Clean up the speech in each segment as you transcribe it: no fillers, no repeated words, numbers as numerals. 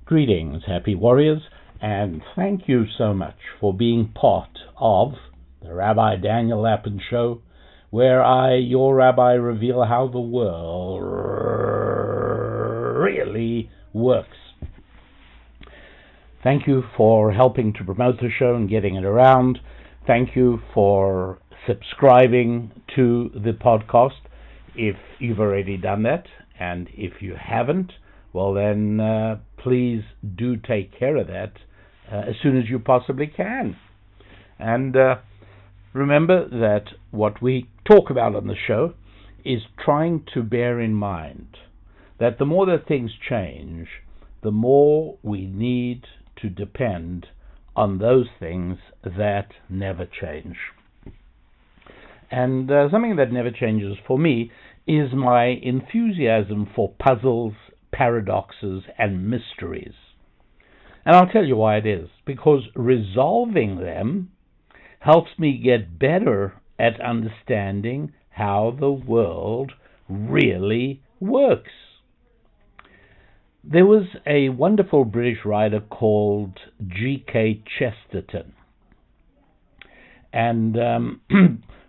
Greetings, happy warriors, and thank you so much for being part of the Rabbi Daniel Lapin Show, where I, your rabbi, reveal how the world really works. Thank you for helping to promote the show and getting it around. Thank you for subscribing to the podcast if you've already done that, and if you haven't, well then please do take care of that as soon as you possibly can. And remember that what we talk about on the show is trying to bear in mind that the more that things change, the more we need to depend on those things that never change. And something that never changes for me is my enthusiasm for puzzles, paradoxes, and mysteries. And I'll tell you why it is. Because resolving them helps me get better at understanding how the world really works. There was a wonderful British writer called G.K. Chesterton. And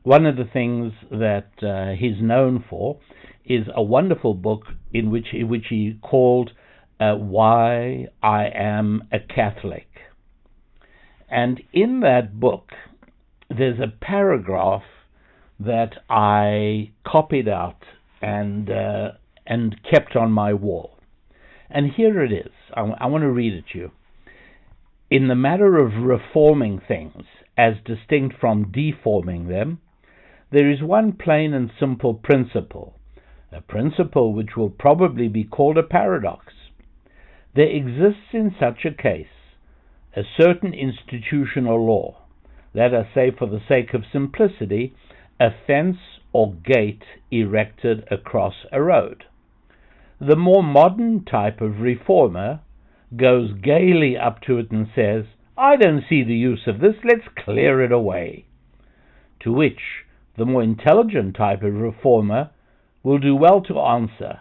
one of the things that he's known for is a wonderful book in which he called Why I Am a Catholic. And in that book, there's a paragraph that I copied out and kept on my wall. And here it is. I want to read it to you. In the matter of reforming things, as distinct from deforming them, there is one plain and simple principle, a principle which will probably be called a paradox. There exists in such a case a certain institutional law, let us say for the sake of simplicity, a fence or gate erected across a road. The more modern type of reformer goes gaily up to it and says, "I don't see the use of this, let's clear it away." To which the more intelligent type of reformer will do well to answer,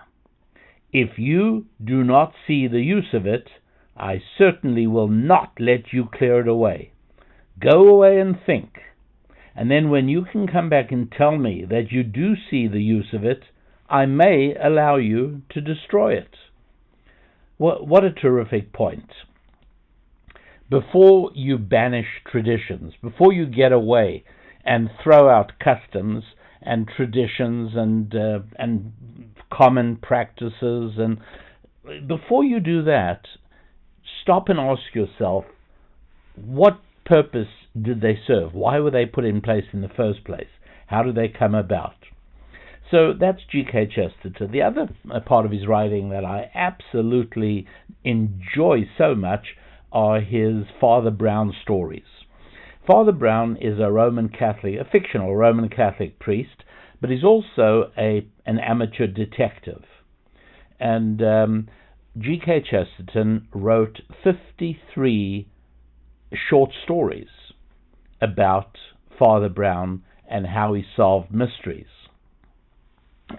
"If you do not see the use of it, I certainly will not let you clear it away. Go away and think, and then when you can come back and tell me that you do see the use of it, I may allow you to destroy it." What a terrific point. Before you banish traditions, before you get away and throw out customs and traditions and common practices, and before you do that, stop and ask yourself, what purpose did they serve? Why were they put in place in the first place? How did they come about? So that's G.K. Chesterton. The other part of his writing that I absolutely enjoy so much are his Father Brown stories. Father Brown is a Roman Catholic, a fictional Roman Catholic priest, but he's also an amateur detective. And G.K. Chesterton wrote 53 short stories about Father Brown and how he solved mysteries.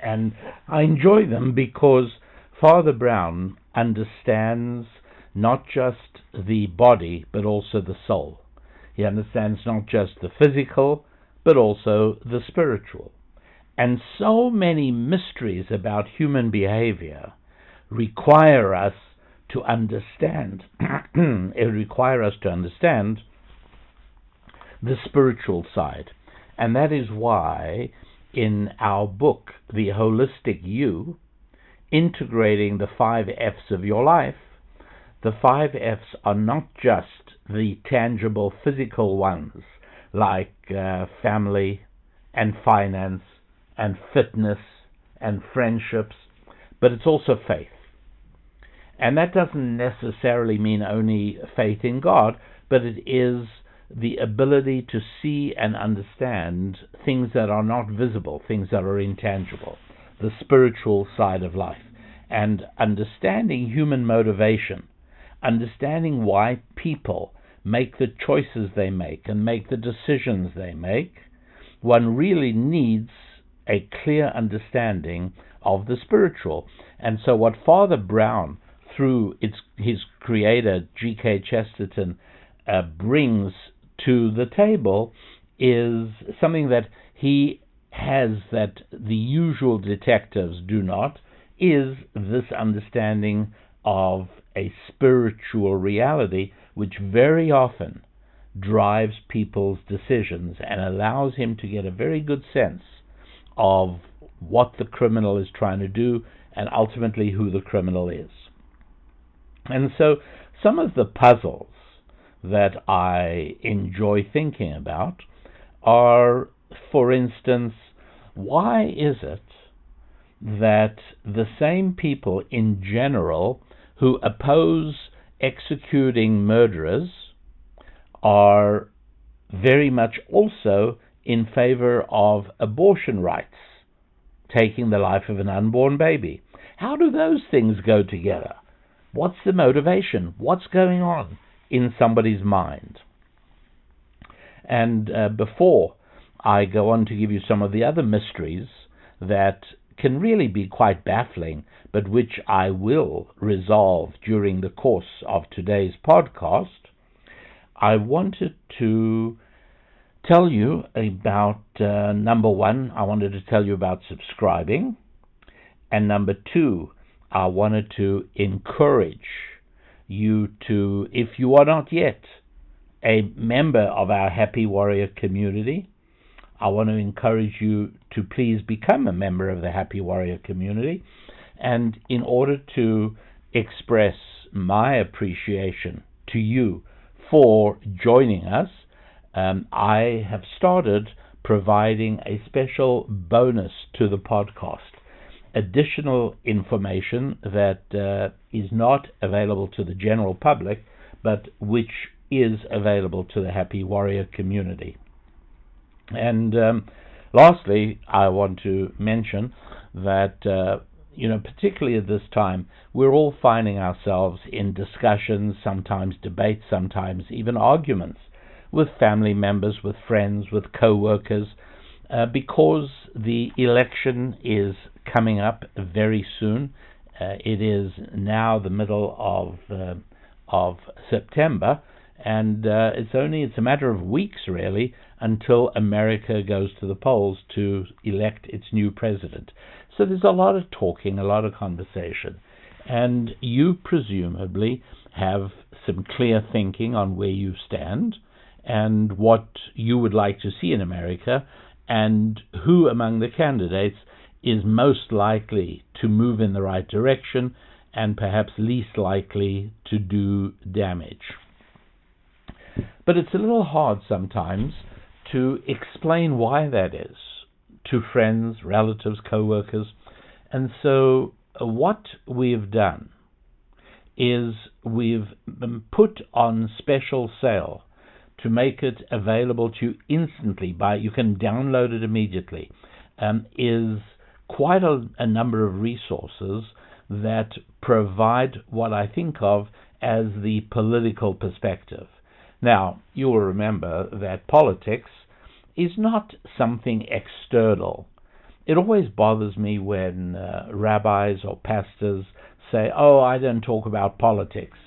And I enjoy them because Father Brown understands not just the body, but also the soul. He understands not just the physical, but also the spiritual. And so many mysteries about human behavior require us to understand the spiritual side. And that is why in our book, The Holistic You, integrating the 5 F's of your life, the 5 F's are not just the tangible physical ones like family and finance and fitness and friendships, but it's also faith. And that doesn't necessarily mean only faith in God, but it is the ability to see and understand things that are not visible, things that are intangible, the spiritual side of life, and understanding human motivation, understanding why people make the choices they make and make the decisions they make. One really needs a clear understanding of the spiritual. And so what Father Brown, through his creator, G.K. Chesterton, brings to the table is something that he has that the usual detectives do not, is this understanding of a spiritual reality which very often drives people's decisions and allows him to get a very good sense of what the criminal is trying to do and ultimately who the criminal is. And so some of the puzzles that I enjoy thinking about are, for instance, why is it that the same people in general who oppose executing murderers are very much also in favor of abortion rights, taking the life of an unborn baby? How do those things go together? What's the motivation? What's going on in somebody's mind? And before I go on to give you some of the other mysteries that can really be quite baffling, but which I will resolve during the course of today's podcast, I wanted to tell you about, number one, I wanted to tell you about subscribing, and number two, I wanted to encourage you to, if you are not yet a member of our Happy Warrior community, I want to encourage you to please become a member of the Happy Warrior community. And in order to express my appreciation to you for joining us, I have started providing a special bonus to the podcast. Additional information that is not available to the general public, but which is available to the Happy Warrior community. And lastly, I want to mention that, particularly at this time, we're all finding ourselves in discussions, sometimes debates, sometimes even arguments with family members, with friends, with co-workers, because the election is coming up very soon. It is now the middle of September, and it's a matter of weeks, really, until America goes to the polls to elect its new president. So there's a lot of talking, a lot of conversation, and you presumably have some clear thinking on where you stand and what you would like to see in America, and who among the candidates is most likely to move in the right direction and perhaps least likely to do damage. But it's a little hard sometimes to explain why that is to friends, relatives, co-workers. And so what we've done is we've put on special sale to make it available to you instantly. You can download it immediately. Is quite a number of resources that provide what I think of as the political perspective. Now, you will remember that politics is not something external. It always bothers me when rabbis or pastors say, "Oh, I don't talk about politics."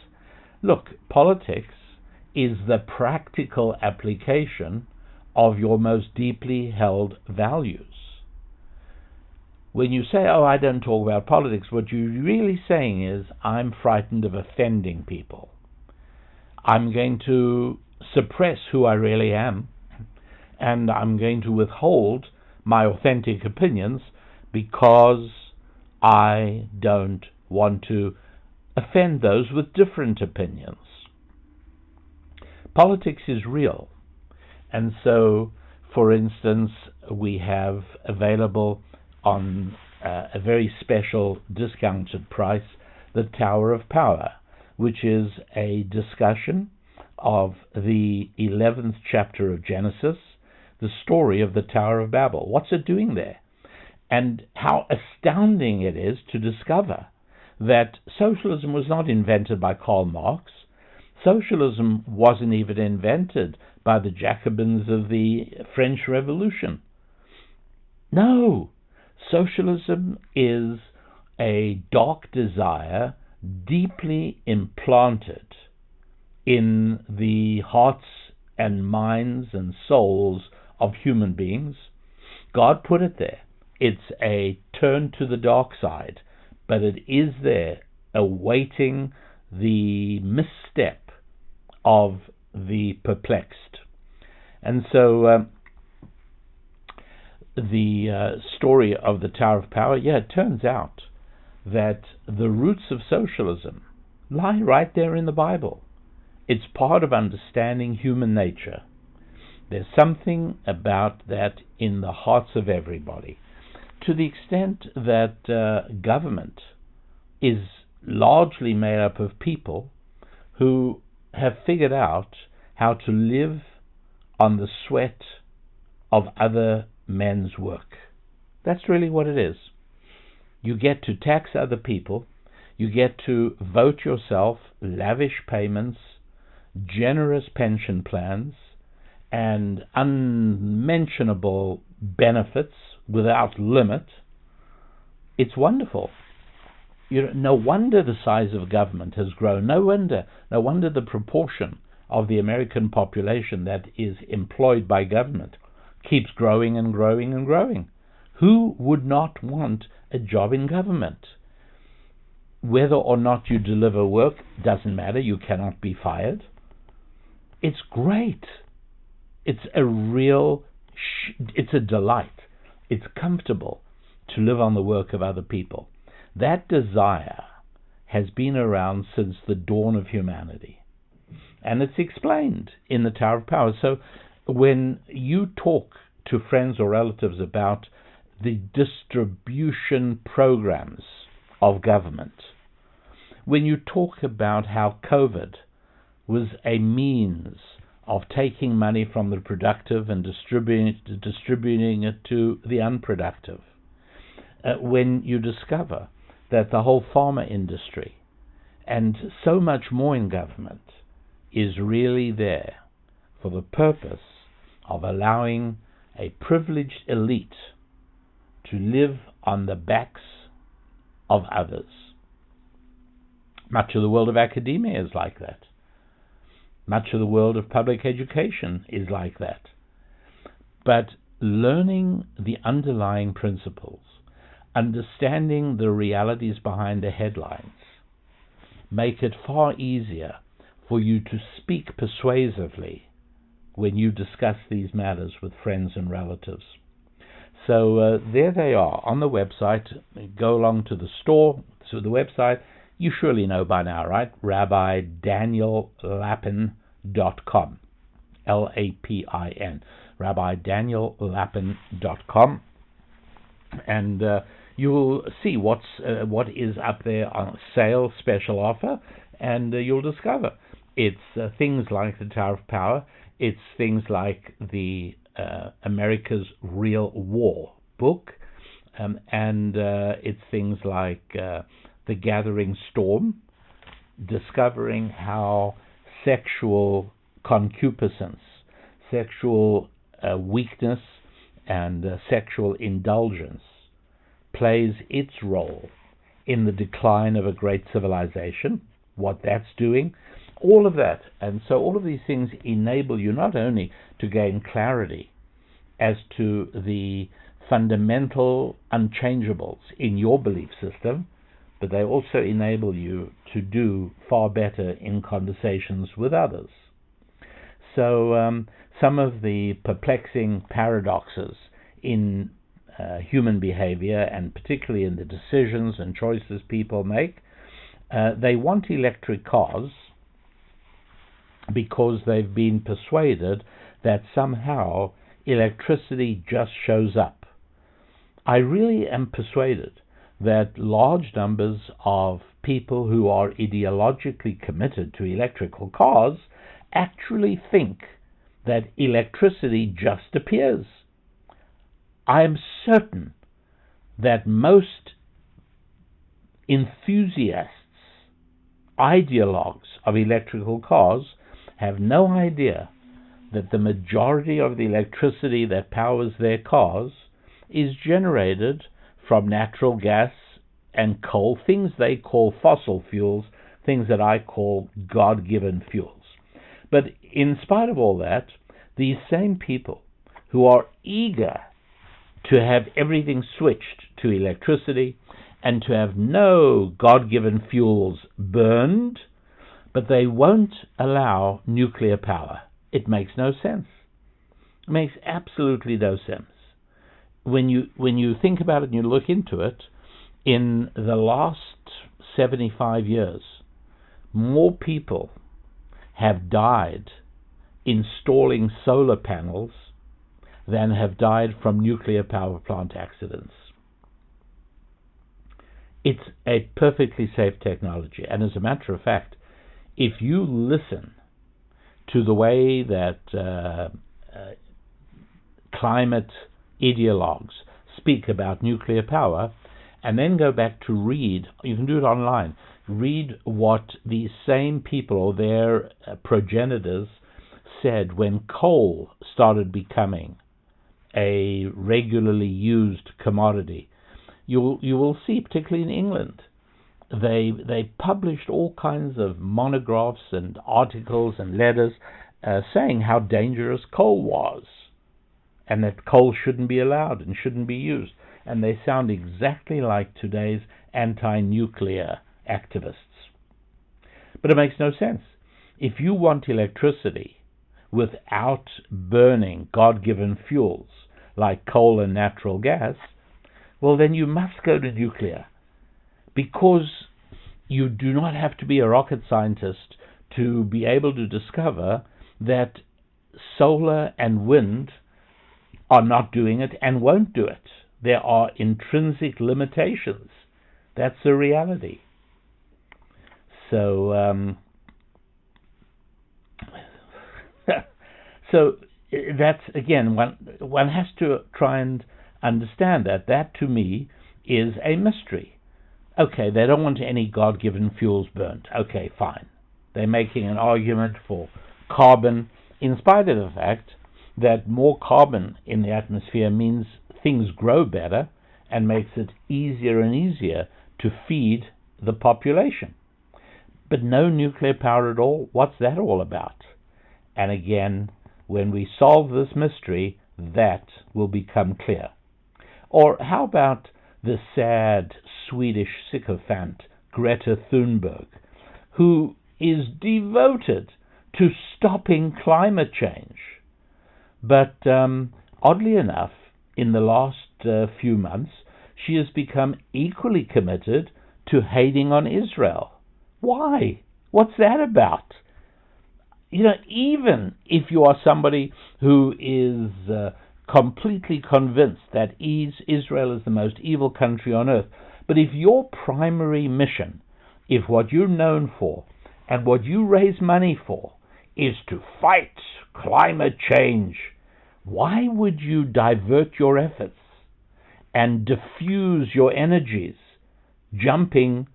Look, politics is the practical application of your most deeply held values. When you say, "Oh, I don't talk about politics," what you're really saying is, I'm frightened of offending people. I'm going to suppress who I really am, and I'm going to withhold my authentic opinions because I don't want to offend those with different opinions. Politics is real, and so, for instance, we have available on a very special discounted price the Tower of Power, which is a discussion of the 11th chapter of Genesis, the story of the Tower of Babel. What's it doing there? And how astounding it is to discover that socialism was not invented by Karl Marx. Socialism wasn't even invented by the Jacobins of the French Revolution. No, socialism is a dark desire deeply implanted in the hearts and minds and souls of human beings. God put it there. It's a turn to the dark side, but it is there, awaiting the misstep of the perplexed. And so the story of the Tower of Power, it turns out that the roots of socialism lie right there in the Bible. It's part of understanding human nature. There's something about that in the hearts of everybody, to the extent that government is largely made up of people who have figured out how to live on the sweat of other men's work. That's really what it is. You get to tax other people, you get to vote yourself lavish payments, generous pension plans, and unmentionable benefits without limit. It's wonderful. No wonder the size of government has grown. No wonder the proportion of the American population that is employed by government keeps growing and growing and growing. Who would not want a job in government? Whether or not you deliver work doesn't matter. You cannot be fired. It's great. It's it's a delight. It's comfortable to live on the work of other people. That desire has been around since the dawn of humanity. And it's explained in the Tower of Power. So when you talk to friends or relatives about the distribution programs of government, when you talk about how COVID was a means of taking money from the productive and distributing it to the unproductive, when you discover that the whole pharma industry and so much more in government is really there for the purpose of allowing a privileged elite to live on the backs of others. Much of the world of academia is like that. Much of the world of public education is like that. But learning the underlying principles, understanding the realities behind the headlines, make it far easier for you to speak persuasively when you discuss these matters with friends and relatives. So there they are on the website. Go along to the store, to the website. You surely know by now, right? RabbiDanielLapin.com. Lapin. RabbiDanielLapin.com. And you'll see what is up there on sale, special offer, and you'll discover it's things like the Tower of Power. It's things like the America's Real War book, and it's things like The Gathering Storm, discovering how sexual concupiscence, sexual weakness, and sexual indulgence plays its role in the decline of a great civilization, what that's doing, all of that. And so all of these things enable you not only to gain clarity as to the fundamental unchangeables in your belief system, but they also enable you to do far better in conversations with others. So some of the perplexing paradoxes in human behavior, and particularly in the decisions and choices people make, they want electric cars because they've been persuaded that somehow electricity just shows up. I really am persuaded that large numbers of people who are ideologically committed to electrical cars actually think that electricity just appears. I am certain that most enthusiasts, ideologues of electrical cars, have no idea that the majority of the electricity that powers their cars is generated from natural gas and coal, things they call fossil fuels, things that I call God-given fuels. But in spite of all that, these same people who are eager to have everything switched to electricity and to have no God-given fuels burned, but they won't allow nuclear power. It makes no sense. It makes absolutely no sense. When you think about it and you look into it, in the last 75 years, more people have died installing solar panels than have died from nuclear power plant accidents. It's a perfectly safe technology, and as a matter of fact, if you listen to the way that climate ideologues speak about nuclear power, and then go back to read, you can do it online, read what these same people or their progenitors said when coal started becoming a regularly used commodity. You will see, particularly in England, they published all kinds of monographs and articles and letters saying how dangerous coal was, and that coal shouldn't be allowed and shouldn't be used. And they sound exactly like today's anti-nuclear activists. But it makes no sense. If you want electricity without burning God-given fuels like coal and natural gas, well, then you must go to nuclear, because you do not have to be a rocket scientist to be able to discover that solar and wind are not doing it and won't do it. There are intrinsic limitations. That's the reality. So, so that's, again, one has to try and understand that. That, to me, is a mystery. Okay, they don't want any God-given fuels burnt. Okay, fine. They're making an argument for carbon, in spite of the fact that more carbon in the atmosphere means things grow better and makes it easier and easier to feed the population. But no nuclear power at all. What's that all about? And again, when we solve this mystery, that will become clear. Or how about the sad Swedish sycophant Greta Thunberg, who is devoted to stopping climate change? But oddly enough, in the last few months, she has become equally committed to hating on Israel. Why? What's that about? You know, even if you are somebody who is completely convinced that Israel is the most evil country on earth, but if your primary mission, if what you're known for and what you raise money for is to fight climate change, why would you divert your efforts and diffuse your energies jumping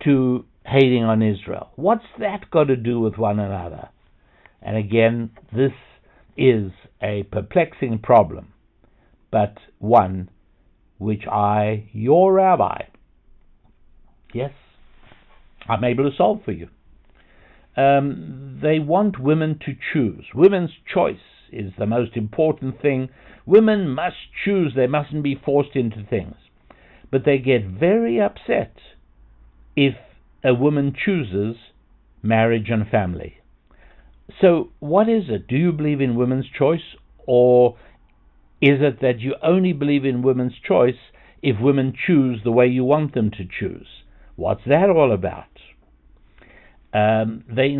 to hating on Israel? What's that got to do with one another? And again, this is a perplexing problem, but one which I, your rabbi, yes, I'm able to solve for you. They want women to choose. Women's choice is the most important thing. Women must choose. They mustn't be forced into things. But they get very upset if a woman chooses marriage and family. So what is it? Do you believe in women's choice, or is it that you only believe in women's choice if women choose the way you want them to choose? What's that all about? They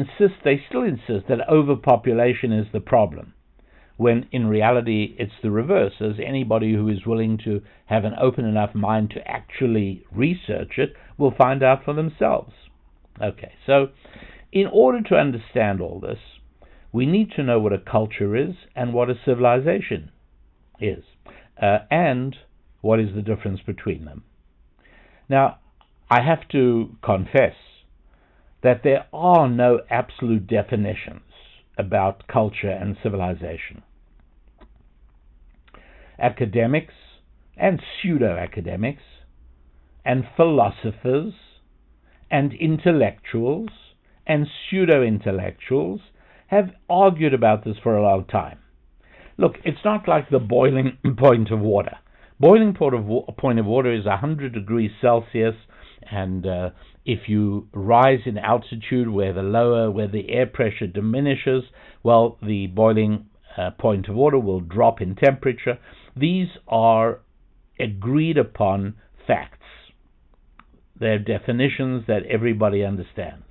still insist that overpopulation is the problem, when in reality it's the reverse, as anybody who is willing to have an open enough mind to actually research it will find out for themselves. Okay, so in order to understand all this, we need to know what a culture is and what a civilization is, and what is the difference between them. Now, I have to confess that there are no absolute definitions about culture and civilization. Academics and pseudo-academics and philosophers and intellectuals and pseudo-intellectuals have argued about this for a long time. Look, it's not like the boiling point of water. Boiling point of water is 100 degrees Celsius, and if you rise in altitude where the air pressure diminishes, well, the boiling point of water will drop in temperature. These are agreed upon facts. They're definitions that everybody understands.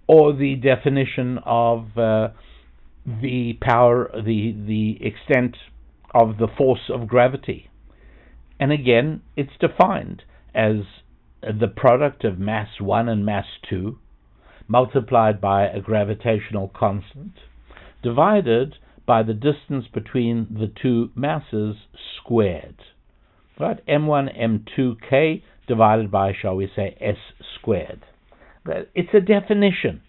Or the definition of the power, the extent of the force of gravity. And again, it's defined as the product of mass 1 and mass 2 multiplied by a gravitational constant divided by the distance between the two masses squared. Right? M1, M2K divided by, shall we say, S squared. But it's a definition.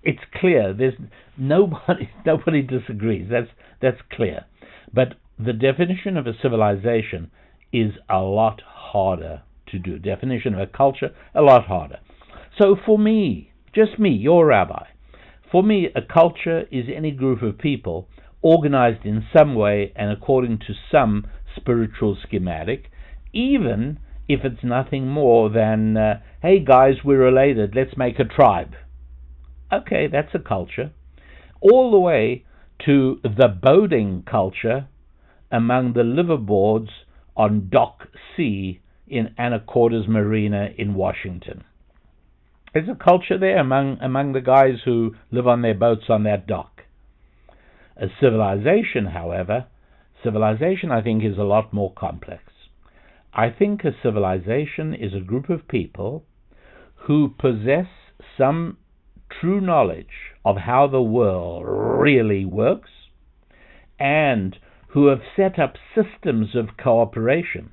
It's clear. There's nobody disagrees. That's clear. But the definition of a civilization is a lot harder to do. Definition of a culture, a lot harder. So for me, just me, your rabbi, for me, a culture is any group of people organized in some way and according to some spiritual schematic, even if it's nothing more than, hey guys, we're related, let's make a tribe. Okay, that's a culture. All the way to the boating culture among the liveaboards on Dock C in Anacortes Marina in Washington. There's a culture there among the guys who live on their boats on that dock. A civilization, however, I think is a lot more complex. I think a civilization is a group of people who possess some true knowledge of how the world really works and who have set up systems of cooperation,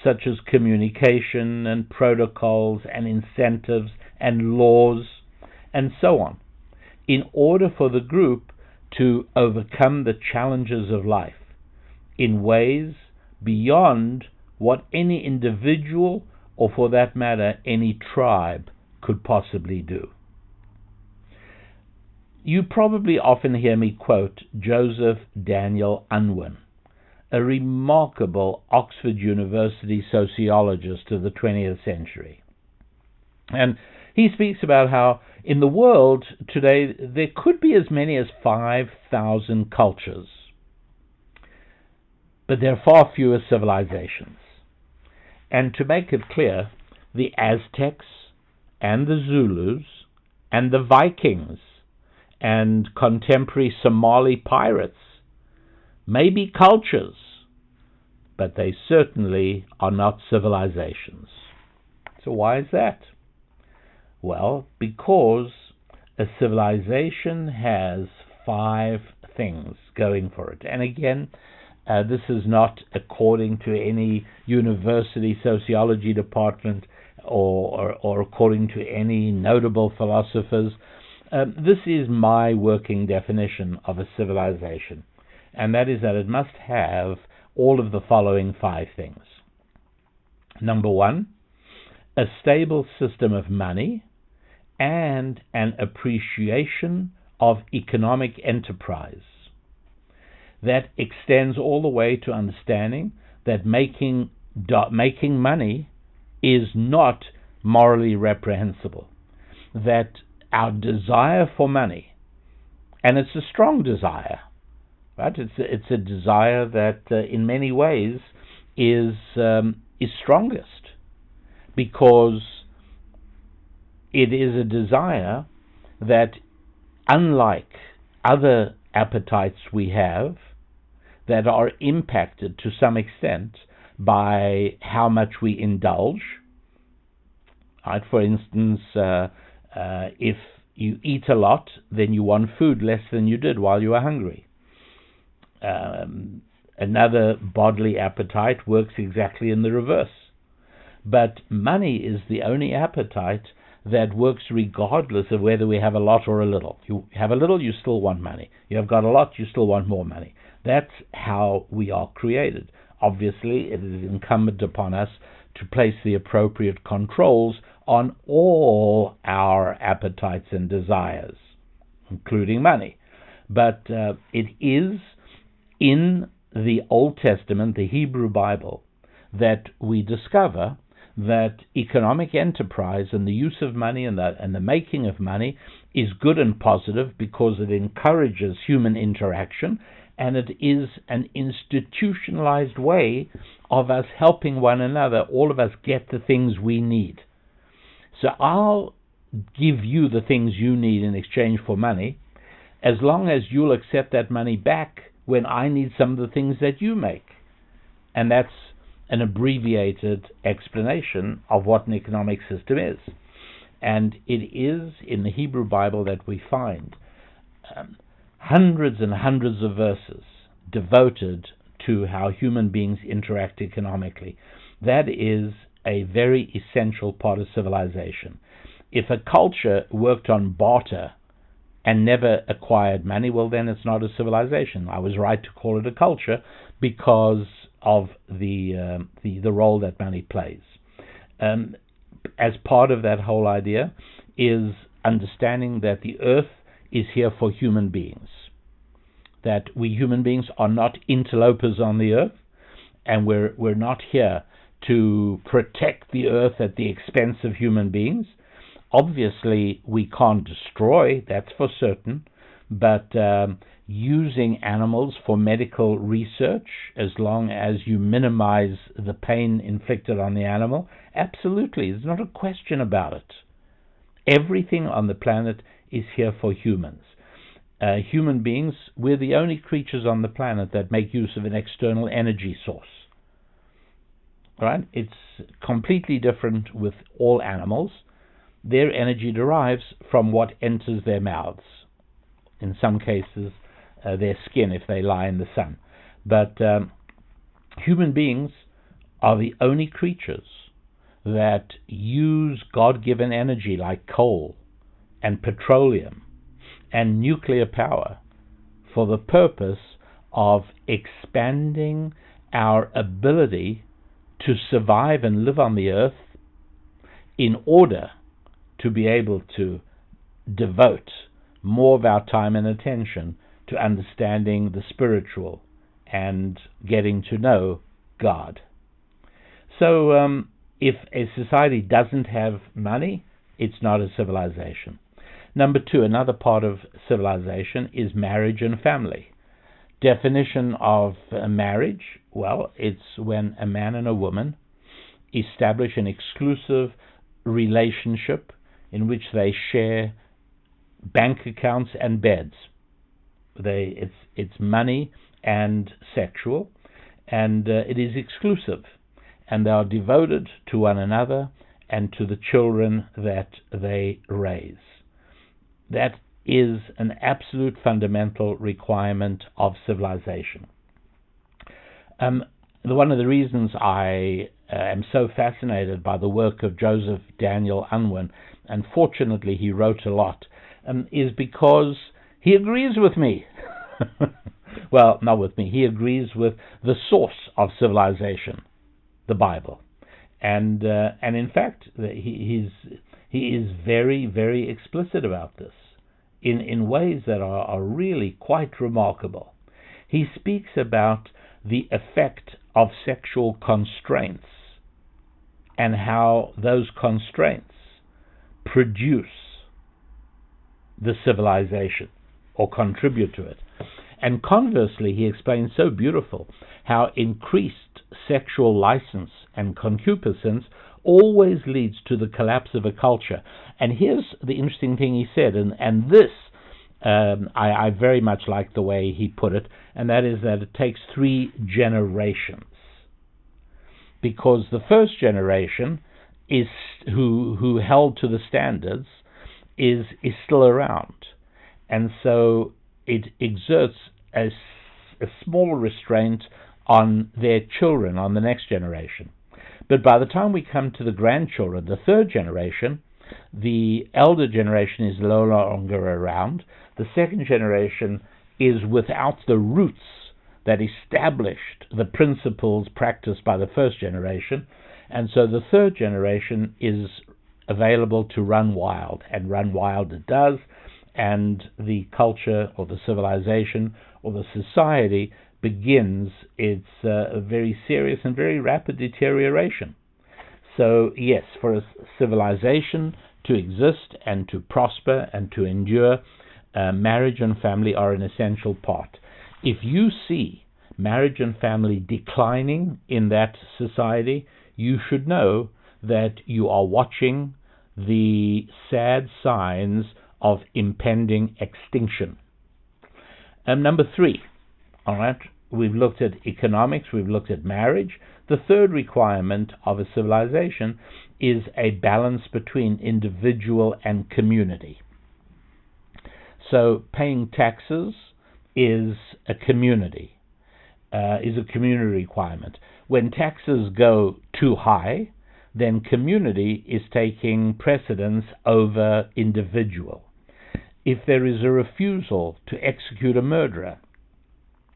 such as communication and protocols and incentives and laws and so on, in order for the group to overcome the challenges of life in ways beyond what any individual, or for that matter, any tribe, could possibly do. You probably often hear me quote Joseph Daniel Unwin, a remarkable Oxford University sociologist of the 20th century. And he speaks about how in the world today there could be as many as 5,000 cultures, but there are far fewer civilizations. And to make it clear, the Aztecs and the Zulus and the Vikings and contemporary Somali pirates may be cultures, but they certainly are not civilizations. So why is that? Well, because a civilization has 5 things going for it. And again, this is not according to any university sociology department or according to any notable philosophers. This is my working definition of a civilization, and that is that it must have all of the following 5 things. Number 1, a stable system of money and an appreciation of economic enterprise that extends all the way to understanding that making money is not morally reprehensible, that our desire for money, and it's a strong desire, right? It's a desire that in many ways is strongest, because it is a desire that, unlike other appetites we have that are impacted to some extent by how much we indulge, right? For instance, if you eat a lot, then you want food less than you did while you were hungry. Another bodily appetite works exactly in the reverse. But money is the only appetite that works regardless of whether we have a lot or a little. You have a little, you still want money. You have got a lot, you still want more money. That's how we are created. Obviously, it is incumbent upon us to place the appropriate controls on all our appetites and desires, including money. But it is in the Old Testament, the Hebrew Bible, that we discover that economic enterprise and the use of money and the making of money is good and positive because it encourages human interaction, and it is an institutionalized way of us helping one another, all of us get the things we need. So I'll give you the things you need in exchange for money, as long as you'll accept that money back when I need some of the things that you make. And that's an abbreviated explanation of what an economic system is. And it is in the Hebrew Bible that we find hundreds and hundreds of verses devoted to how human beings interact economically. That is a very essential part of civilization. If a culture worked on barter and never acquired money, well, then it's not a civilization. I was right to call it a culture because of the role that money plays. As part of that whole idea is understanding that the earth is here for human beings, that we human beings are not interlopers on the earth, and we're not here to protect the earth at the expense of human beings. Obviously, we can't destroy, that's for certain, but using animals for medical research, as long as you minimize the pain inflicted on the animal, absolutely, there's not a question about it. Everything on the planet is here for humans. Human beings, we're the only creatures on the planet that make use of an external energy source. Right? It's completely different with all animals. Their energy derives from what enters their mouths. In some cases, their skin if they lie in the sun. But human beings are the only creatures that use God-given energy like coal and petroleum and nuclear power for the purpose of expanding our ability to survive and live on the earth in order to be able to devote more of our time and attention to understanding the spiritual and getting to know God. So if a society doesn't have money, it's not a civilization. Number two, another part of civilization is marriage and family. Definition of marriage, well, it's when a man and a woman establish an exclusive relationship in which they share bank accounts and beds. It's money and sexual, and it is exclusive, and they are devoted to one another and to the children that they raise. That is an absolute fundamental requirement of civilization. One of the reasons I am so fascinated by the work of Joseph Daniel Unwin, and fortunately he wrote a lot, is because he agrees with me. Well, not with me. He agrees with the source of civilization, the Bible, and in fact, he is very, very explicit about this in ways that are really quite remarkable. He speaks about the effect of sexual constraints and how those constraints produce the civilization or contribute to it. And conversely, he explains so beautiful how increased sexual license and concupiscence always leads to the collapse of a culture. And here's the interesting thing he said, and this I very much like the way he put it, and that is that it takes 3 generations. Because the first generation is who held to the standards is still around, and so it exerts a small restraint on their children, on the next generation. But by the time we come to the grandchildren, the third generation, the elder generation is no longer around. The second generation is without the roots that established the principles practiced by the first generation, And so the third generation is available to run wild, and run wild it does, and the culture or the civilization or the society begins its very serious and very rapid deterioration. So yes, for a civilization to exist and to prosper and to endure, marriage and family are an essential part. If you see marriage and family declining in that society, you should know that you are watching the sad signs of impending extinction. Number 3, all right, we've looked at economics, we've looked at marriage. The third requirement of a civilization is a balance between individual and community. So paying taxes is a community requirement. When taxes go too high, then community is taking precedence over individual. If there is a refusal to execute a murderer,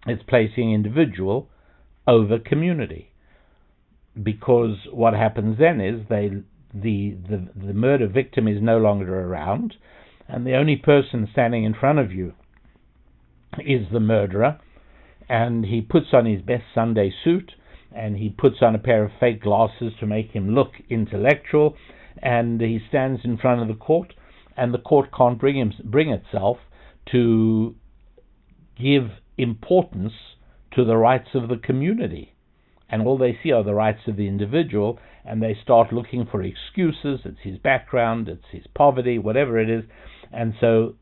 it's placing individual over community. Because what happens then is the murder victim is no longer around, and the only person standing in front of you is the murderer, and he puts on his best Sunday suit, and he puts on a pair of fake glasses to make him look intellectual, and he stands in front of the court, and the court can't bring itself to give importance to the rights of the community. And all they see are the rights of the individual, and they start looking for excuses. It's his background, it's his poverty, whatever it is. And so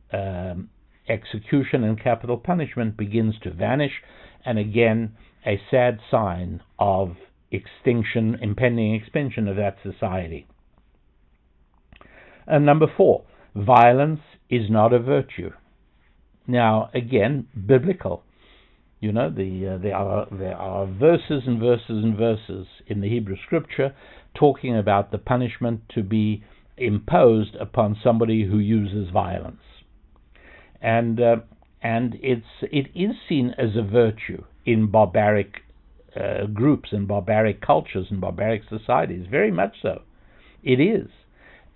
execution and capital punishment begins to vanish, and again, a sad sign of extinction, impending extinction of that society. And number 4, violence is not a virtue. Now, again, biblical. You know, there are verses and verses and verses in the Hebrew Scripture talking about the punishment to be imposed upon somebody who uses violence, and it is seen as a virtue in barbaric groups and barbaric cultures and barbaric societies. Very much so, it is.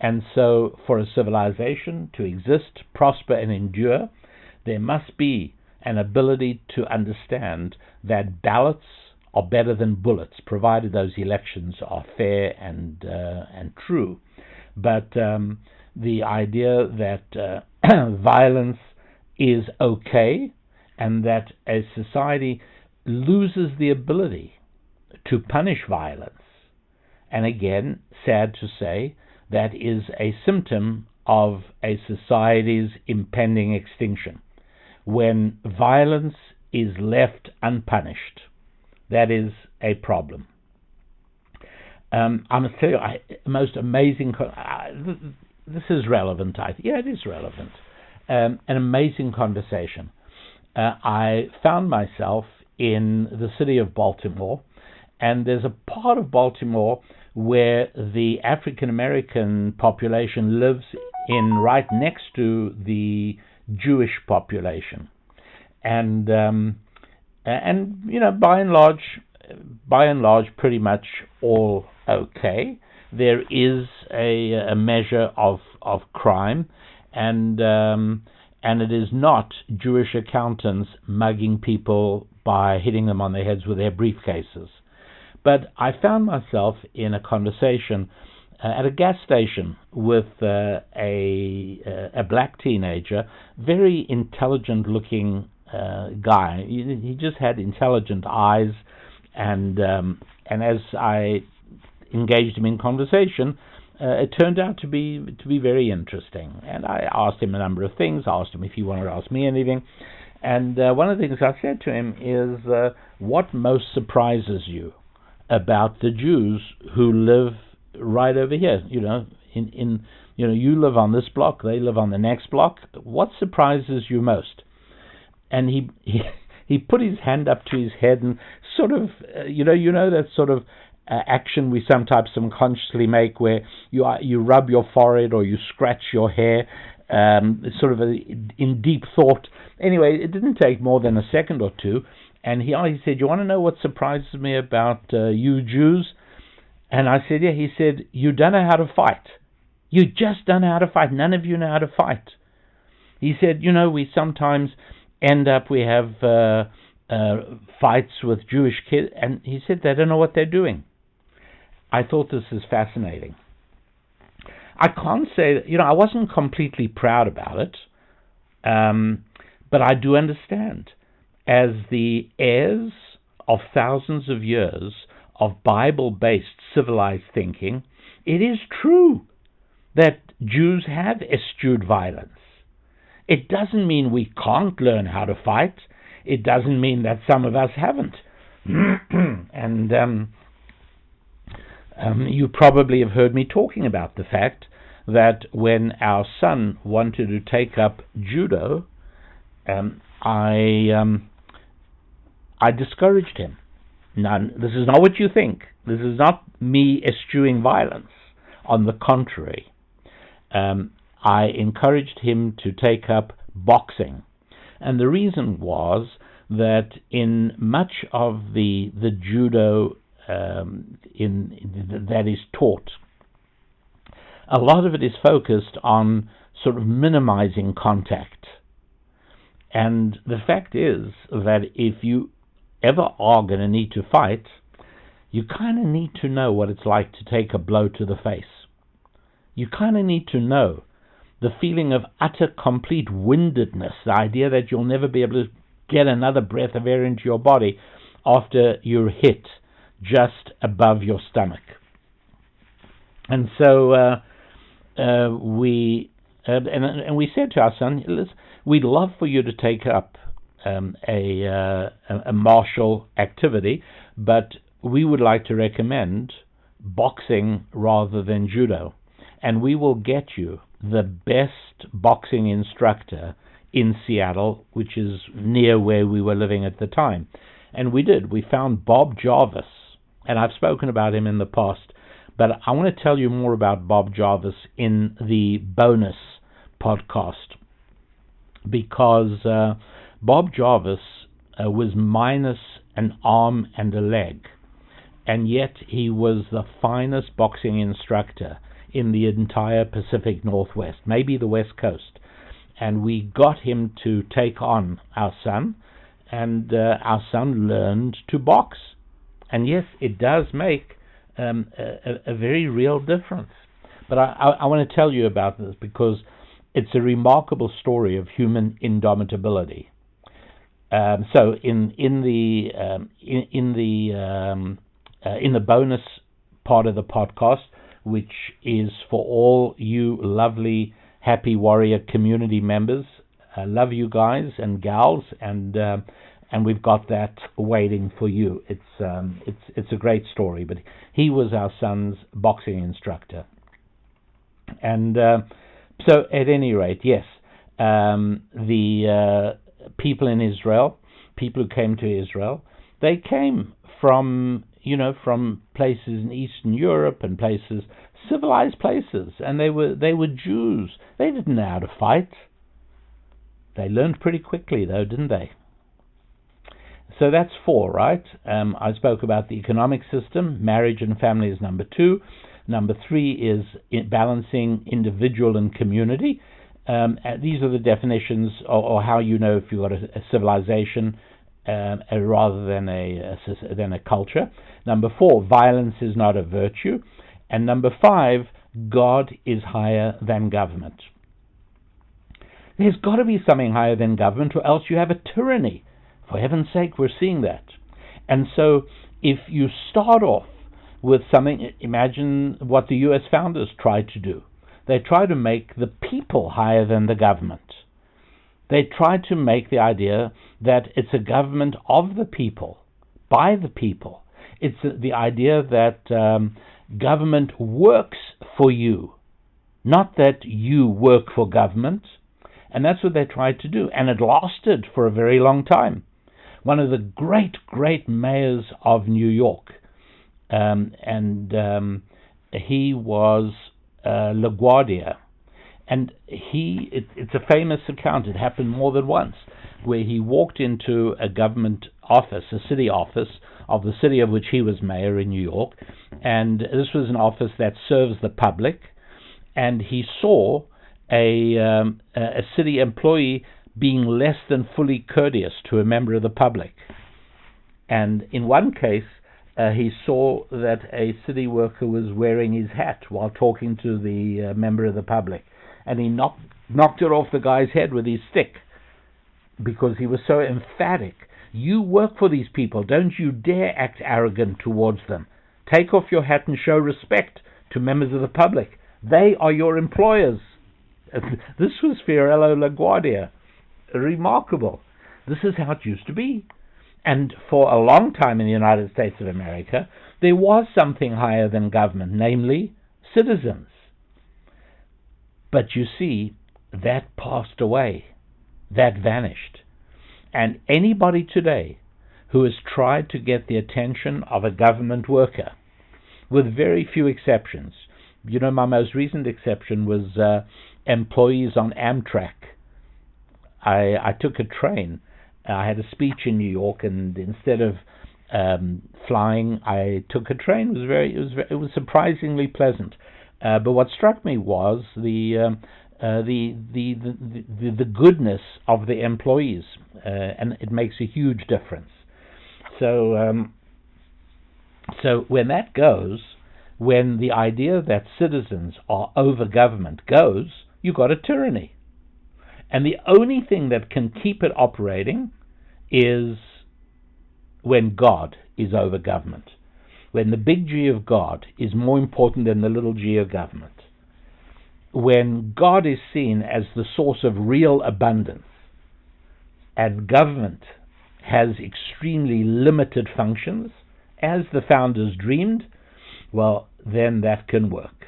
And so, for a civilization to exist, prosper, and endure, there must be an ability to understand that ballots are better than bullets, provided those elections are fair and true. But the idea that violence is okay, and that a society loses the ability to punish violence, and again, sad to say, that is a symptom of a society's impending extinction. When violence is left unpunished, that is a problem. I must tell you, most amazing. This is relevant. Yeah, it is relevant. An amazing conversation. I found myself in the city of Baltimore, and there's a part of Baltimore where the African American population lives in right next to the Jewish population, and you know, by and large, pretty much all okay. There is a measure of crime, and it is not Jewish accountants mugging people by hitting them on their heads with their briefcases. But I found myself in a conversation at a gas station with a black teenager, very intelligent-looking guy. He just had intelligent eyes, and as I engaged him in conversation, it turned out to be very interesting. And I asked him a number of things. I asked him if he wanted to ask me anything. And one of the things I said to him is, what most surprises you about the Jews who live right over here? You know, you live on this block, they live on the next block. What surprises you most? And he put his hand up to his head and sort of, you know that sort of action we sometimes subconsciously make, where you rub your forehead or you scratch your hair, sort of in deep thought. Anyway, it didn't take more than a second or two, and he said, "You want to know what surprises me about you Jews?" And I said, yeah. He said, you don't know how to fight. You just don't know how to fight. None of you know how to fight. He said, we sometimes end up, we have fights with Jewish kids, and he said they don't know what they're doing. I thought this is fascinating. I can't say, I wasn't completely proud about it, but I do understand. As the heirs of thousands of years of Bible-based civilized thinking, it is true that Jews have eschewed violence. It doesn't mean we can't learn how to fight. It doesn't mean that some of us haven't. And you probably have heard me talking about the fact that when our son wanted to take up judo, I discouraged him. Now, this is not what you think. This is not me eschewing violence. On the contrary, I encouraged him to take up boxing. And the reason was that in much of the judo that is taught, a lot of it is focused on sort of minimizing contact. And the fact is that if you ever are going to need to fight, you kind of need to know what it's like to take a blow to the face. You kind of need to know the feeling of utter, complete windedness, the idea that you'll never be able to get another breath of air into your body after you're hit just above your stomach. And so we said to our son, listen, we'd love for you to take up a martial activity, but we would like to recommend boxing rather than judo. And we will get you the best boxing instructor in Seattle, which is near where we were living at the time. And we did. We found Bob Jarvis, and I've spoken about him in the past, but I want to tell you more about Bob Jarvis in the bonus podcast, because Bob Jarvis was minus an arm and a leg, and yet he was the finest boxing instructor in the entire Pacific Northwest, maybe the West Coast. And we got him to take on our son, and our son learned to box. And yes, it does make a very real difference. But I want to tell you about this because it's a remarkable story of human indomitability. So in the bonus part of the podcast, which is for all you lovely Happy Warrior community members, I love you guys and gals, and we've got that waiting for you. It's a great story, but he was our son's boxing instructor. And so at any rate, yes, the people in Israel, people who came to Israel, they came from places in Eastern Europe and places, civilized places, and they were Jews. They didn't know how to fight. They learned pretty quickly, though, didn't they? So that's 4, right? I spoke about the economic system. Marriage and family is number 2. Number 3 is balancing individual and community. These are the definitions, or how you know if you've got a civilization rather than a culture. Number 4, violence is not a virtue. And number 5, God is higher than government. There's got to be something higher than government, or else you have a tyranny. For heaven's sake, we're seeing that. And so if you start off with something, imagine what the U.S. founders tried to do. They tried to make the people higher than the government. They tried to make the idea that it's a government of the people, by the people. It's the idea that government works for you, not that you work for government. And that's what they tried to do. And it lasted for a very long time. One of the great, great mayors of New York, he was LaGuardia. And it's a famous account. It happened more than once, where he walked into a government office, a city office of the city of which he was mayor in New York, and this was an office that serves the public, and he saw a city employee being less than fully courteous to a member of the public. And in one case, he saw that a city worker was wearing his hat while talking to the member of the public, and he knocked it off the guy's head with his stick because he was so emphatic. You work for these people. Don't you dare act arrogant towards them. Take off your hat and show respect to members of the public. They are your employers. This was Fiorello LaGuardia. Remarkable. This is how it used to be. And for a long time in the United States of America, there was something higher than government, namely citizens. But you see, that passed away. That vanished. And anybody today who has tried to get the attention of a government worker, with very few exceptions. You know, my most recent exception was employees on Amtrak. I took a train. I had a speech in New York, and instead of flying, I took a train. It was surprisingly pleasant. But what struck me was the goodness of the employees, and it makes a huge difference. So when that goes, when the idea that citizens are over government goes, you got a tyranny. And the only thing that can keep it operating is when God is over government. When the big G of God is more important than the little g of government. When God is seen as the source of real abundance, and government has extremely limited functions, as the founders dreamed, well, then that can work.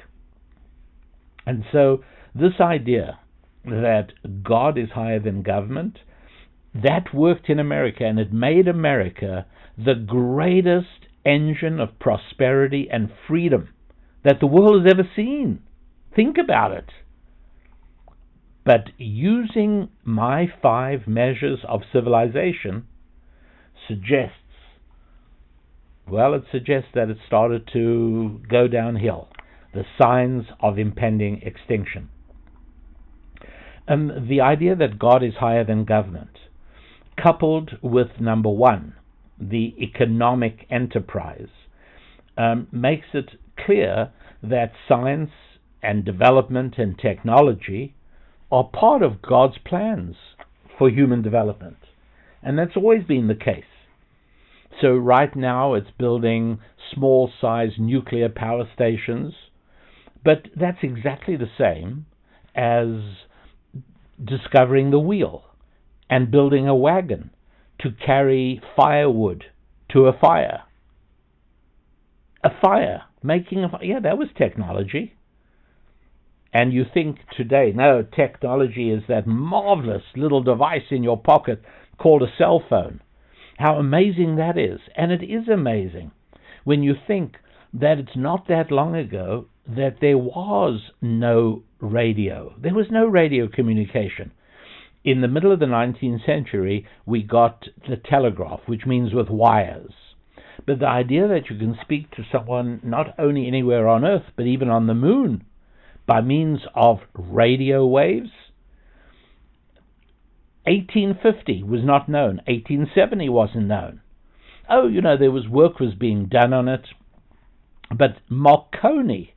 And so this idea that God is higher than government, that worked in America, and it made America the greatest engine of prosperity and freedom that the world has ever seen. Think about it. But using my 5 measures of civilization suggests that it started to go downhill. The signs of impending extinction. The idea that God is higher than government, coupled with number 1, the economic enterprise, makes it clear that science and development and technology are part of God's plans for human development. And that's always been the case. So right now it's building small-size nuclear power stations, but that's exactly the same as discovering the wheel and building a wagon to carry firewood to a fire. That was technology. And you think today, no, technology is that marvelous little device in your pocket called a cell phone. How amazing that is. And it is amazing when you think that it's not that long ago that there was no radio. There was no radio communication. In the middle of the 19th century, we got the telegraph, which means with wires. But the idea that you can speak to someone not only anywhere on Earth, but even on the moon, by means of radio waves, 1850 was not known. 1870 wasn't known. There was being done on it. But Marconi,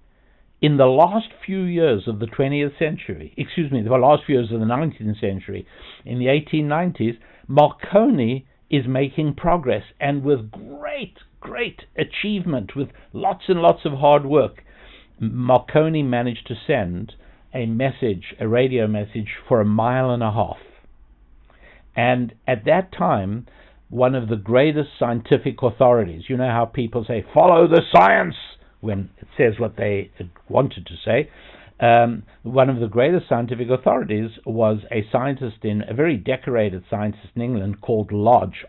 in the last few years of the 20th century, the last few years of the 19th century, in the 1890s, Marconi is making progress, and with great achievement, with lots and lots of hard work, Marconi managed to send a radio message for 1.5 miles. And at that time, one of the greatest scientific authorities, you know how people say, follow the science, when it says what they wanted to say, one of the greatest scientific authorities was a very decorated scientist in England called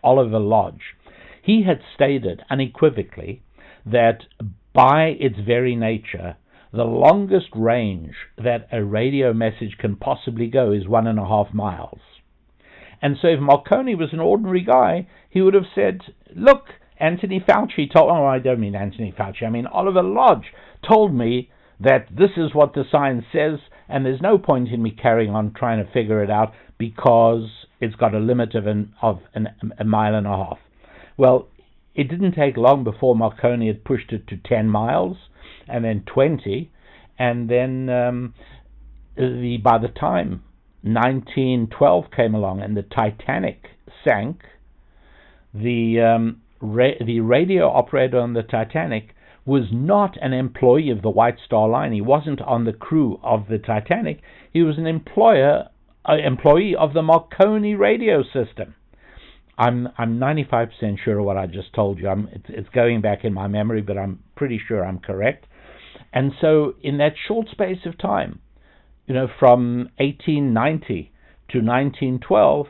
Oliver Lodge. He had stated unequivocally that by its very nature, the longest range that a radio message can possibly go is 1.5 miles. And so if Marconi was an ordinary guy, he would have said, look, Anthony Fauci told, oh, I don't mean Anthony Fauci, I mean Oliver Lodge told me that this is what the science says, and there's no point in me carrying on trying to figure it out because it's got a limit of a mile and a half. Well, it didn't take long before Marconi had pushed it to 10 miles, and then 20, and then by the time 1912 came along and the Titanic sank, the radio operator on the Titanic was not an employee of the White Star Line. He wasn't on the crew of the Titanic. He was an employee of the Marconi radio system. I'm 95% sure of what I just told you. It's going back in my memory, but I'm pretty sure I'm correct. And so in that short space of time, from 1890 to 1912,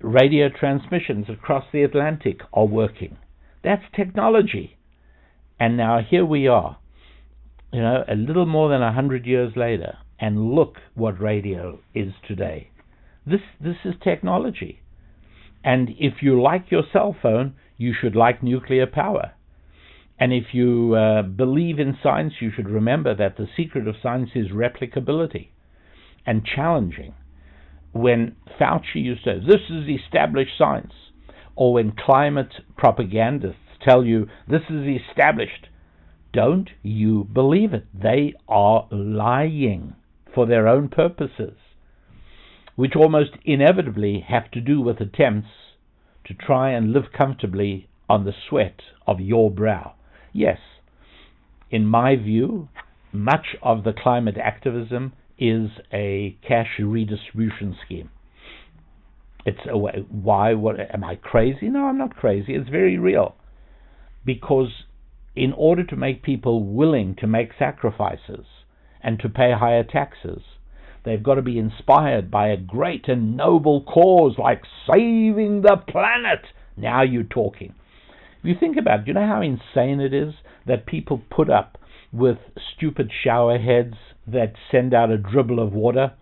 radio transmissions across the Atlantic are working. That's technology. And now here we are, a little more than 100 years later, and look what radio is today. This is technology. And if you like your cell phone, you should like nuclear power. And if you believe in science, you should remember that the secret of science is replicability and challenging. When Fauci used to say, this is established science, or when climate propagandists tell you this is established, don't you believe it. They are lying for their own purposes, which almost inevitably have to do with attempts to try and live comfortably on the sweat of your brow. Yes, in my view, much of the climate activism is a cash redistribution scheme. It's a way. Why? What? Am I crazy? No, I'm not crazy. It's very real. Because in order to make people willing to make sacrifices and to pay higher taxes, they've got to be inspired by a great and noble cause like saving the planet. Now you're talking. If you think about it, do you know how insane it is that people put up with stupid shower heads that send out a dribble of water?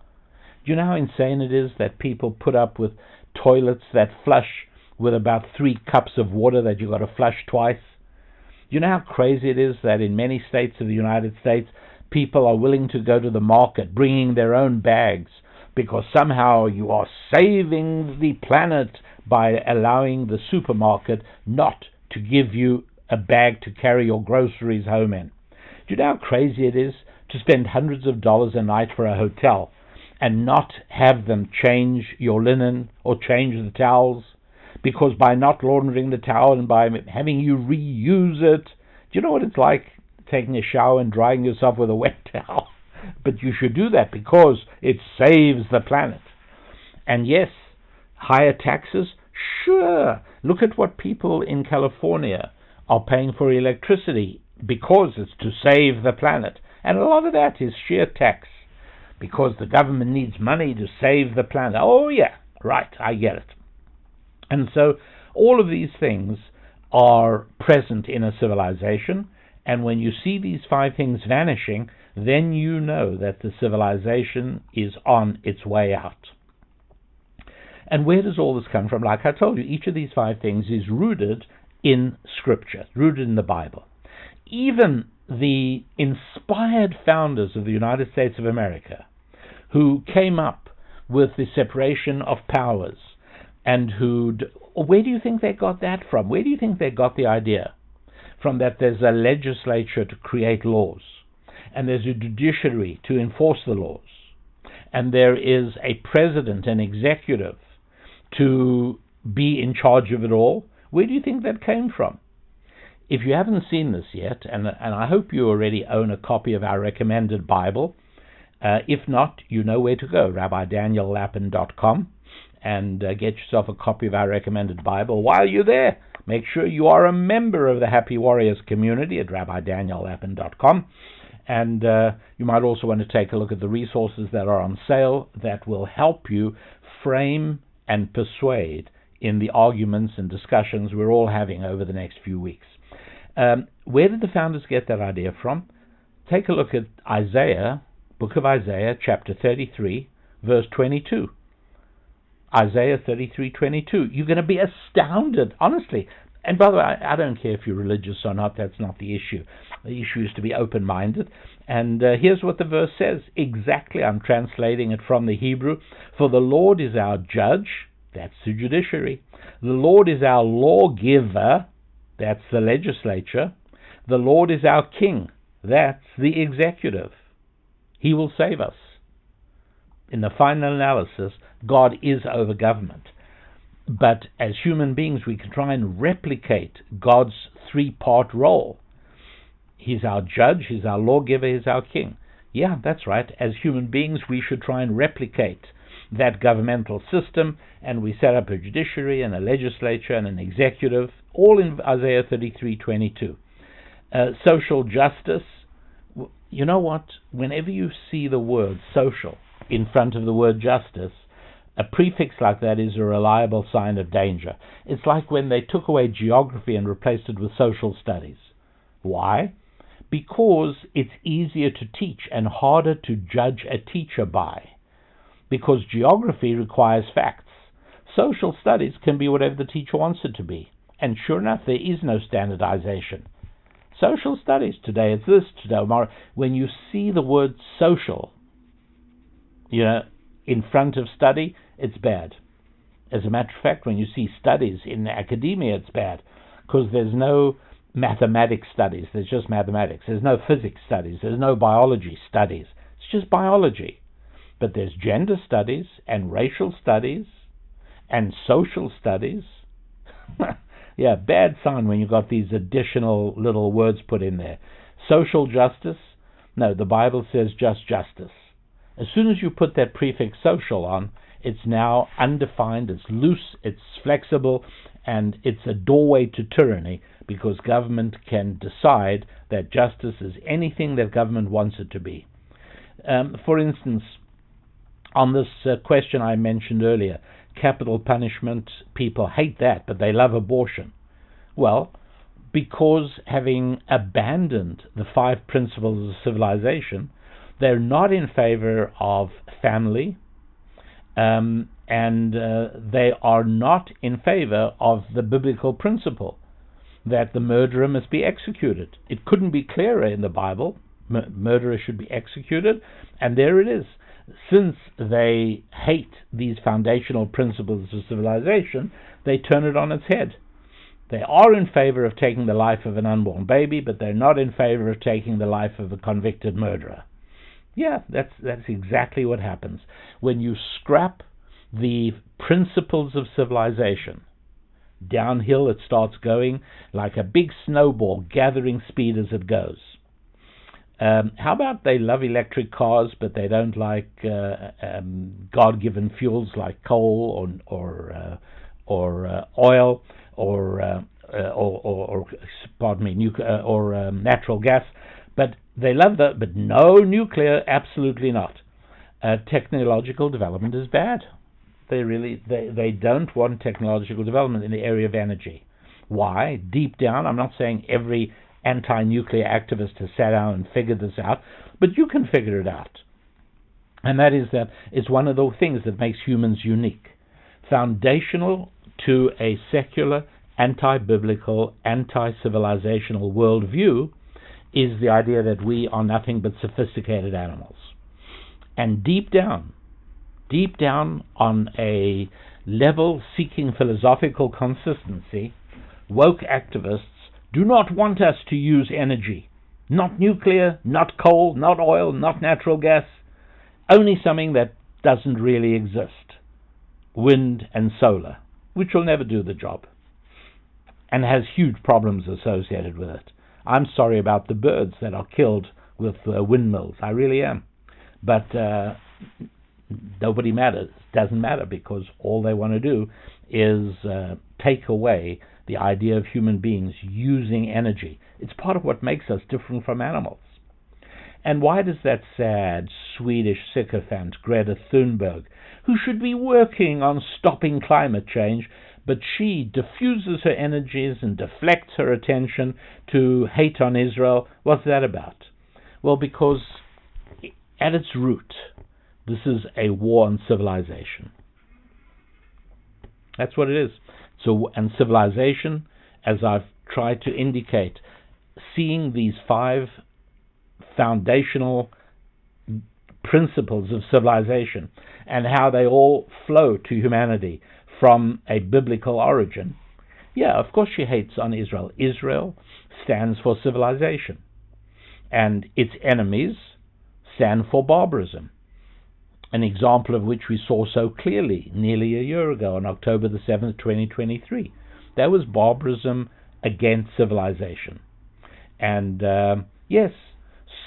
Do you know how insane it is that people put up with toilets that flush with about 3 cups of water that you've got to flush twice? Do you know how crazy it is that in many states of the United States, people are willing to go to the market bringing their own bags because somehow you are saving the planet by allowing the supermarket not to give you a bag to carry your groceries home in? Do you know how crazy it is to spend hundreds of dollars a night for a hotel and not have them change your linen or change the towels? Because by not laundering the towel and by having you reuse it, do you know what it's like taking a shower and drying yourself with a wet towel? But you should do that because it saves the planet. And yes, higher taxes? Sure. Look at what people in California are paying for electricity because it's to save the planet. And a lot of that is sheer tax because the government needs money to save the planet. Oh, yeah, right, I get it. And so all of these things are present in a civilization, and when you see these 5 things vanishing, then you know that the civilization is on its way out. And where does all this come from? Like I told you, each of these 5 things is rooted in Scripture, rooted in the Bible. Even the inspired founders of the United States of America, who came up with the separation of powers, and where do you think they got that from? Where do you think they got the idea? From that there's a legislature to create laws, and there's a judiciary to enforce the laws, and there is a president and executive to be in charge of it all. Where do you think that came from? If you haven't seen this yet, and I hope you already own a copy of our recommended Bible, if not, you know where to go, RabbiDanielLapin.com, and get yourself a copy of our recommended Bible. While you're there, make sure you are a member of the Happy Warriors community at RabbiDanielLapin.com, and you might also want to take a look at the resources that are on sale that will help you frame and persuade in the arguments and discussions we're all having over the next few weeks. Where did the founders get that idea from? Take a look at Isaiah, book of Isaiah, chapter 33, verse 22. Isaiah 33:22. You're going to be astounded. Honestly, And by the way, I don't care if you're religious or not. That's not the issue. The issue is to be open-minded. And here's what the verse says. Exactly, I'm translating it from the Hebrew. For the Lord is our judge. That's the judiciary. The Lord is our lawgiver. That's the legislature. The Lord is our king. That's the executive. He will save us. In the final analysis, God is over government. But as human beings, we can try and replicate God's three-part role. He's our judge, he's our lawgiver, he's our king. Yeah, that's right. As human beings, we should try and replicate that governmental system, and we set up a judiciary and a legislature and an executive, all in Isaiah 33:22. Social justice. You know what? Whenever you see the word social in front of the word justice, a prefix like that is a reliable sign of danger. It's like when they took away geography and replaced it with social studies. Why? Because it's easier to teach and harder to judge a teacher by. Because geography requires facts. Social studies can be whatever the teacher wants it to be. And sure enough, there is no standardization. Social studies, today it's this, today tomorrow. When you see the word social, in front of study, it's bad. As a matter of fact, when you see studies in academia, it's bad, because there's no mathematics studies, there's just mathematics. There's no physics studies, there's no biology studies. It's just biology. But there's gender studies and racial studies and social studies. Yeah, bad sign when you've got these additional little words put in there. Social justice, no, the Bible says just justice. As soon as you put that prefix social on, it's now undefined, it's loose, it's flexible, and it's a doorway to tyranny, because government can decide that justice is anything that government wants it to be. For instance, on this question I mentioned earlier, capital punishment, people hate that, but they love abortion. Well, because having abandoned the 5 principles of civilization, they're not in favor of family, and they are not in favor of the biblical principle that the murderer must be executed. It couldn't be clearer in the Bible. Murderer should be executed, and there it is. Since they hate these foundational principles of civilization, they turn it on its head. They are in favor of taking the life of an unborn baby, but they're not in favor of taking the life of a convicted murderer. Yeah, that's exactly what happens. When you scrap the principles of civilization, downhill it starts going like a big snowball, gathering speed as it goes. How about they love electric cars, but they don't like God-given fuels like coal or oil or nuclear or natural gas? But they love that, but no nuclear, absolutely not. Technological development is bad. They don't want technological development in the area of energy. Why? Deep down, I'm not saying every anti-nuclear activist has sat down and figured this out, but you can figure it out. And that is that it's one of those things that makes humans unique. Foundational to a secular, anti-biblical, anti-civilizational worldview is the idea that we are nothing but sophisticated animals. And deep down on a level seeking philosophical consistency, woke activists do not want us to use energy. Not nuclear, not coal, not oil, not natural gas. Only something that doesn't really exist. Wind and solar, which will never do the job. And has huge problems associated with it. I'm sorry about the birds that are killed with windmills. I really am. But nobody matters. Doesn't matter, because all they want to do is take away the idea of human beings using energy. It's part of what makes us different from animals. And why does that sad Swedish sycophant Greta Thunberg, who should be working on stopping climate change, but she diffuses her energies and deflects her attention to hate on Israel? What's that about? Well, because at its root, this is a war on civilization. That's what it is. So, and civilization as I've tried to indicate, seeing these 5 foundational principles of civilization and how they all flow to humanity from a biblical origin. Yeah, of course she hates on Israel. Israel stands for civilization, and its enemies stand for barbarism. An example of which we saw so clearly nearly a year ago on October the 7th, 2023. That was barbarism against civilization. And yes,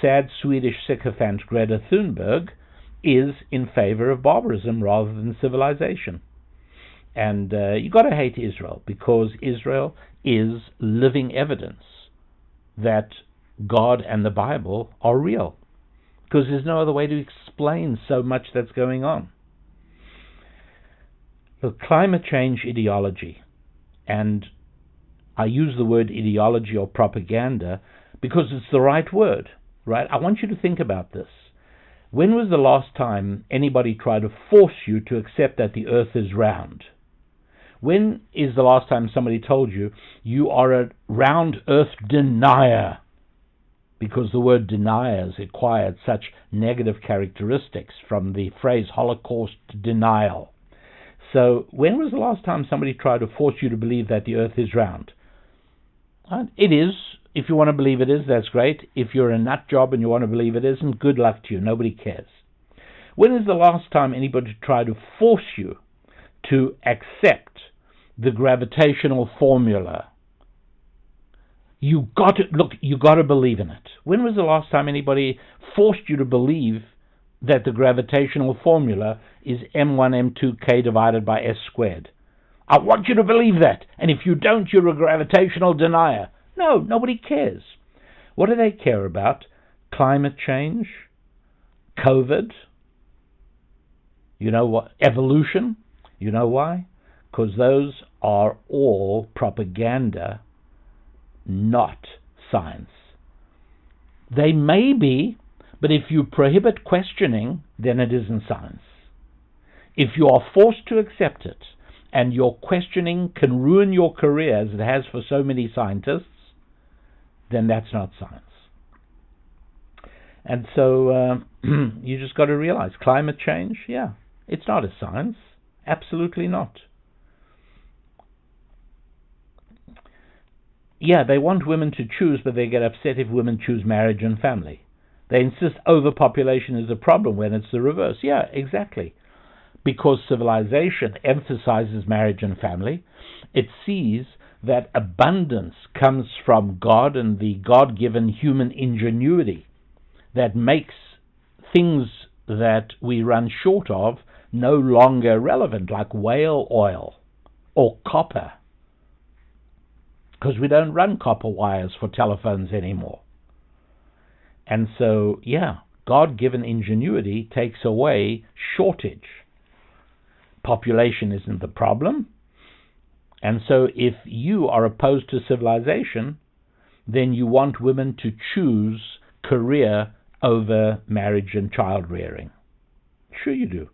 sad Swedish sycophant Greta Thunberg is in favor of barbarism rather than civilization. And you got to hate Israel, because Israel is living evidence that God and the Bible are real, because there's no other way to explain so much that's going on. The climate change ideology, and I use the word ideology or propaganda because it's the right word, right? I want you to think about this. When was the last time anybody tried to force you to accept that the earth is round? When is the last time somebody told you you are a round earth denier? Because the word denier has acquired such negative characteristics from the phrase Holocaust denial. So when was the last time somebody tried to force you to believe that the earth is round? It is. If you want to believe it is, that's great. If you're a nut job and you want to believe it isn't, good luck to you. Nobody cares. When is the last time anybody tried to force you to accept the gravitational formula? You got to believe in it. When was the last time anybody forced you to believe that the gravitational formula is m1m2k divided by s squared? I want you to believe that, and if you don't, you're a gravitational denier. No, nobody cares. What do they care about? Climate change? COVID? You know what? Evolution? You know why? Because those are all propaganda, not science. They may be, but if you prohibit questioning, then it isn't science. If you are forced to accept it, and your questioning can ruin your career, as it has for so many scientists, then that's not science. And so you just got to realize, climate change, yeah, it's not a science. Absolutely not. Yeah, they want women to choose, but they get upset if women choose marriage and family. They insist overpopulation is a problem when it's the reverse. Yeah, exactly. Because civilization emphasizes marriage and family, it sees that abundance comes from God and the God-given human ingenuity that makes things that we run short of no longer relevant, like whale oil or copper, because we don't run copper wires for telephones anymore. And so, yeah, God-given ingenuity takes away shortage. Population isn't the problem. And so if you are opposed to civilization, then you want women to choose career over marriage and child rearing. Sure you do.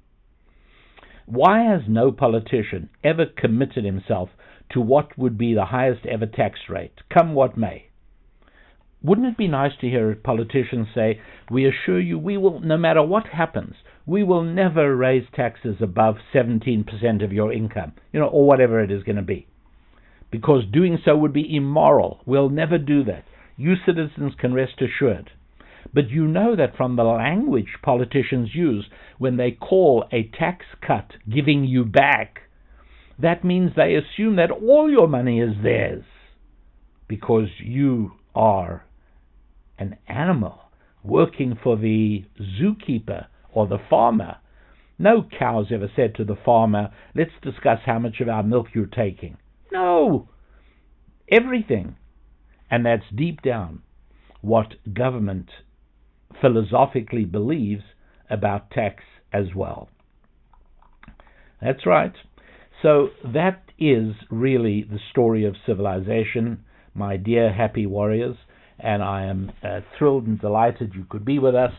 Why has no politician ever committed himself to what would be the highest ever tax rate, come what may? Wouldn't it be nice to hear politicians say, we assure you we will, no matter what happens, we will never raise taxes above 17% of your income, or whatever it is going to be. Because doing so would be immoral. We'll never do that. You citizens can rest assured. But you know that from the language politicians use when they call a tax cut giving you back, that means they assume that all your money is theirs because you are an animal working for the zookeeper or the farmer. No cow's ever said to the farmer, let's discuss how much of our milk you're taking. No, everything. And that's deep down what government philosophically believes about tax as well. That's right. So that is really the story of civilization, my dear happy warriors, and I am thrilled and delighted you could be with us.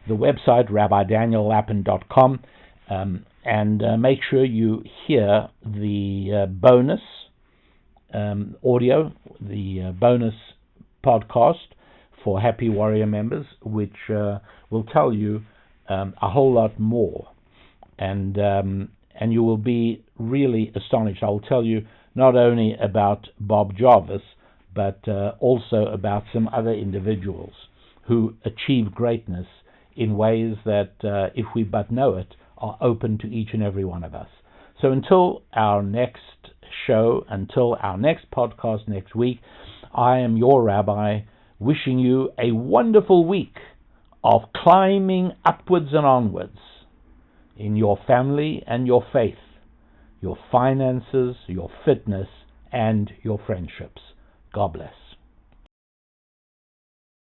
The website, rabbidaniellapin.com, and make sure you hear the bonus audio, the bonus podcast for Happy Warrior members, which will tell you a whole lot more, and you will be really astonished. I will tell you not only about Bob Jarvis, but also about some other individuals who achieve greatness in ways that, if we but know it, are open to each and every one of us. So until our next show, until our next podcast next week, I am your Rabbi, wishing you a wonderful week of climbing upwards and onwards in your family and your faith, your finances, your fitness, and your friendships. God bless.